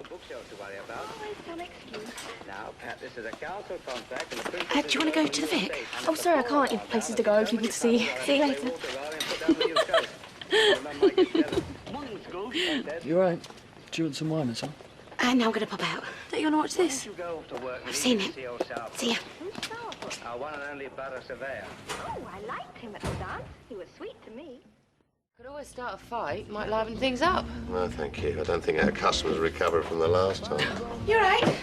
the bookshelf to worry about. Always some excuse. Now, Pat, this is a council contract and the Do you want to go to the Vic? Oh, sorry, I can't. You've places to go, people to see. See you later. You all right? Do you want some wine or something? And now I'm going to pop out. Don't you want to watch this? I've seen it. See ya. Our one and only butter surveyor. Oh, I liked him at the dance. He was sweet to me. Could always start a fight. Might liven things up. No, thank you. I don't think our customers recovered from the last time. You all right?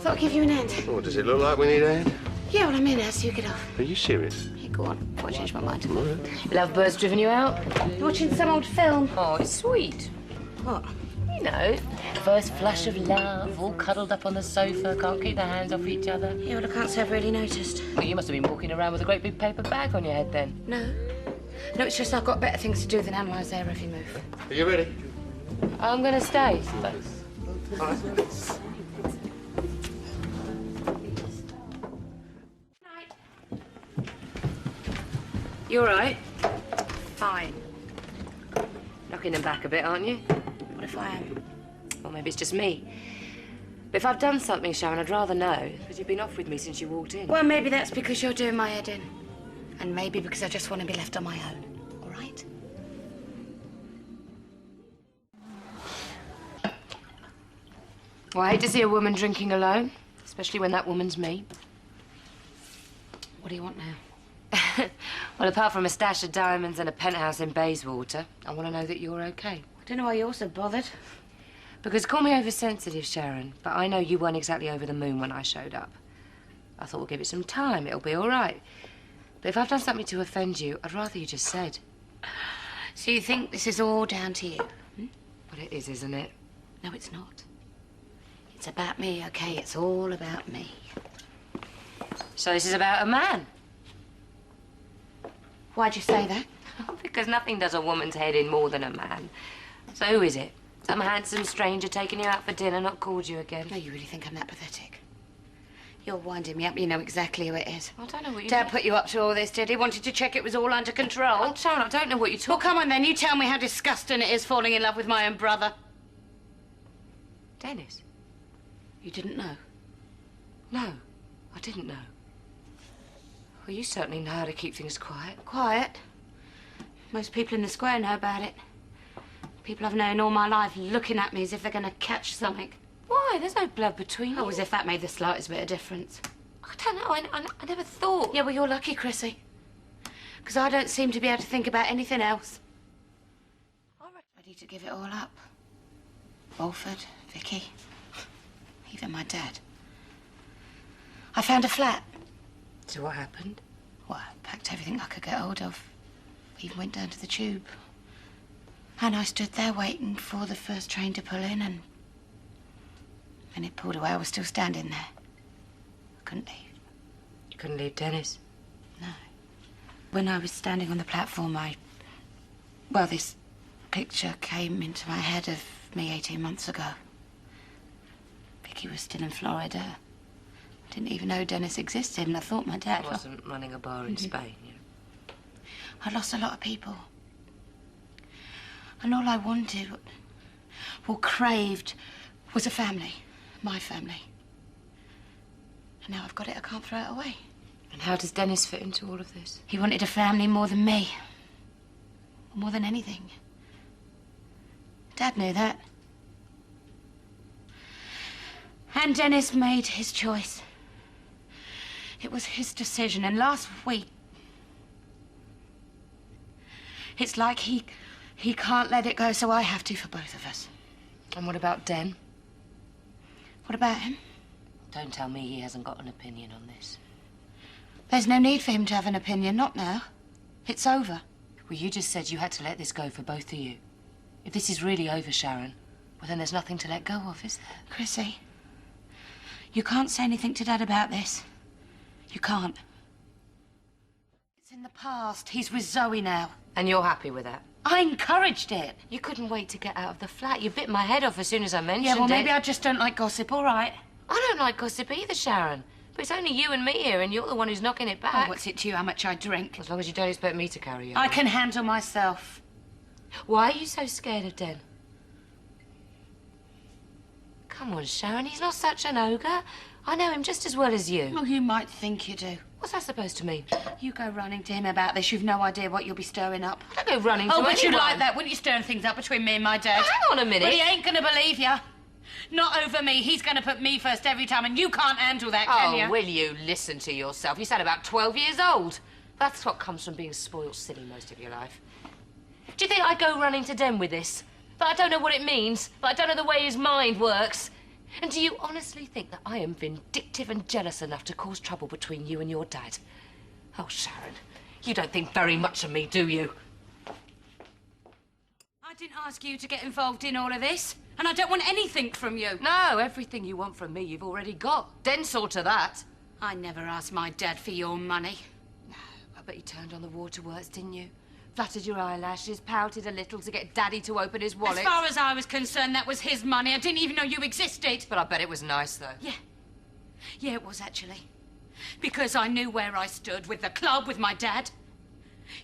Thought I'd give you an hand. Oh, does it look like we need a hand? Yeah, well, I'm in now, so you get off. Are you serious? Yeah, go on. Before I change my mind. Lovebirds driven you out? You're watching some old film. Oh, it's sweet. What? You know, first flush of love, all cuddled up on the sofa, can't keep their hands off each other. Yeah, well, I can't say I've really noticed. Well, you must have been walking around with a great big paper bag on your head then. No. No, it's just I've got better things to do than analyse their every move. Are you ready? I'm going to stay. You all right? Fine. Knocking them back a bit, aren't you? What if I am? Or maybe it's just me. But if I've done something, Sharon, I'd rather know, because you've been off with me since you walked in. Well, maybe that's because you're doing my head in. And maybe because I just want to be left on my own. All right? Well, I hate to see a woman drinking alone, especially when that woman's me. What do you want now? Well, apart from a stash of diamonds and a penthouse in Bayswater, I want to know that you're okay. I don't know why you're so bothered. Because call me oversensitive, Sharon, but I know you weren't exactly over the moon when I showed up. I thought we'll give it some time, it'll be all right. But if I've done something to offend you, I'd rather you just said. So you think this is all down to you? Hmm? Well, it is, isn't it? No, it's not. It's about me, okay? It's all about me. So this is about a man? Why'd you say that? Because nothing does a woman's head in more than a man. So who is it? Some handsome stranger taking you out for dinner, not called you again? No, you really think I'm that pathetic? You're winding me up. You know exactly who it is. I don't know what you... Dad put you up to all this, did he? Wanted to check it was all under control? Oh, Sharon, I don't know what you're talking... Well, come on then. You tell me how disgusting it is falling in love with my own brother. Dennis? You didn't know? No, I didn't know. Well, you certainly know how to keep things quiet. Quiet? Most people in the square know about it. People I've known all my life looking at me as if they're going to catch something. Why? There's no blood between you. Oh, as if that made the slightest bit of difference. I don't know. I never thought... Yeah, well, you're lucky, Chrissie. Because I don't seem to be able to think about anything else. I'm ready to give it all up. Walford, Vicky, even my dad. I found a flat. So what happened? Well, I packed everything I could get hold of. Even went down to the tube. And I stood there waiting for the first train to pull in, and when it pulled away, I was still standing there. I couldn't leave. You couldn't leave Dennis? No. When I was standing on the platform, well, this picture came into my head of me 18 months ago. Vicky was still in Florida. I didn't even know Dennis existed, and I thought my dad... I wasn't running a bar in Spain, you know. I lost a lot of people. And all I wanted, or craved, was a family. My family. And now I've got it, I can't throw it away. And how does Dennis fit into all of this? He wanted a family more than me. More than anything. Dad knew that. And Dennis made his choice. It was his decision, and last week... It's like he can't let it go, so I have to for both of us. And what about Den? What about him? Don't tell me he hasn't got an opinion on this. There's no need for him to have an opinion, not now. It's over. Well, you just said you had to let this go for both of you. If this is really over, Sharon, well, then there's nothing to let go of, is there? Chrissie, you can't say anything to Dad about this. You can't. It's in the past. He's with Zoe now. And you're happy with that? I encouraged it. You couldn't wait to get out of the flat. You bit my head off as soon as I mentioned it. Yeah, well, maybe I just don't like gossip, all right? I don't like gossip either, Sharon. But it's only you and me here, and you're the one who's knocking it back. Oh, what's it to you how much I drink? As long as you don't expect me to carry you. I can handle myself. Why are you so scared of Den? Come on, Sharon, he's not such an ogre. I know him just as well as you. Well, you might think you do. What's that supposed to mean? You go running to him about this, you've no idea what you'll be stirring up. I don't go running to but you'd anyone. like that, wouldn't you, stirring things up between me and my dad? Hang on a minute. Well, he ain't gonna believe you. Not over me. He's gonna put me first every time, and you can't handle that, can you? Oh, will you listen to yourself? You sound about 12 years old. That's what comes from being spoiled silly most of your life. Do you think I'd go running to Den with this? That I don't know what it means, that I don't know the way his mind works? And do you honestly think that I am vindictive and jealous enough to cause trouble between you and your dad? Oh, Sharon, you don't think very much of me, do you? I didn't ask you to get involved in all of this, and I don't want anything from you. No, everything you want from me you've already got. Den saw to that. I never asked my dad for your money. No, I bet you turned on the waterworks, didn't you? Fluttered your eyelashes, pouted a little to get Daddy to open his wallet. As far as I was concerned, that was his money. I didn't even know you existed. But I bet it was nice, though. Yeah. Yeah, it was, actually. Because I knew where I stood with the club, with my dad.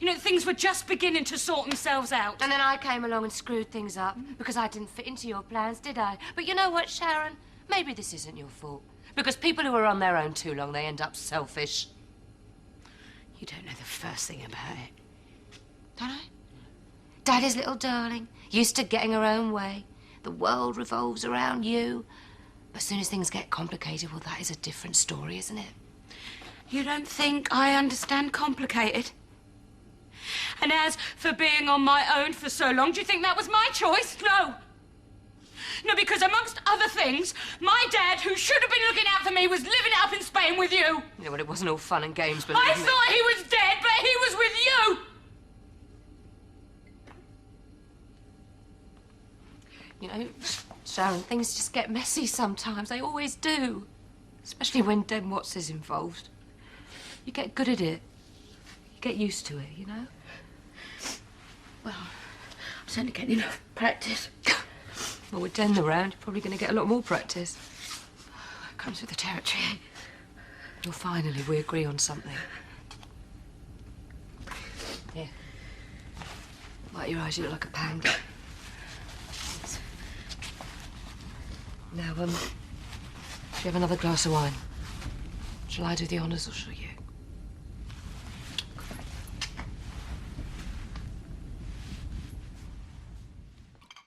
You know, things were just beginning to sort themselves out. And then I came along and screwed things up because I didn't fit into your plans, did I? But you know what, Sharon? Maybe this isn't your fault. Because people who are on their own too long, they end up selfish. You don't know the first thing about it. Don't I? Daddy's little darling, used to getting her own way. The world revolves around you. But as soon as things get complicated, well, that is a different story, isn't it? You don't think I understand complicated? And as for being on my own for so long, do you think that was my choice? No. No, because amongst other things, my dad, who should have been looking out for me, was living up in Spain with you. Yeah, well, it wasn't all fun and games, believe I me. thought he was dead, but he was with you. You know, Sharon, things just get messy sometimes. They always do. Especially when Den Watts is involved. You get good at it. You get used to it, you know? Well, I'm certainly getting enough practice. Well, with Den around, you're probably going to get a lot more practice. It comes with the territory. Well, finally, we agree on something. Here. Light your eyes, you look like a panda. Now, do you have another glass of wine? Shall I do the honours or shall you?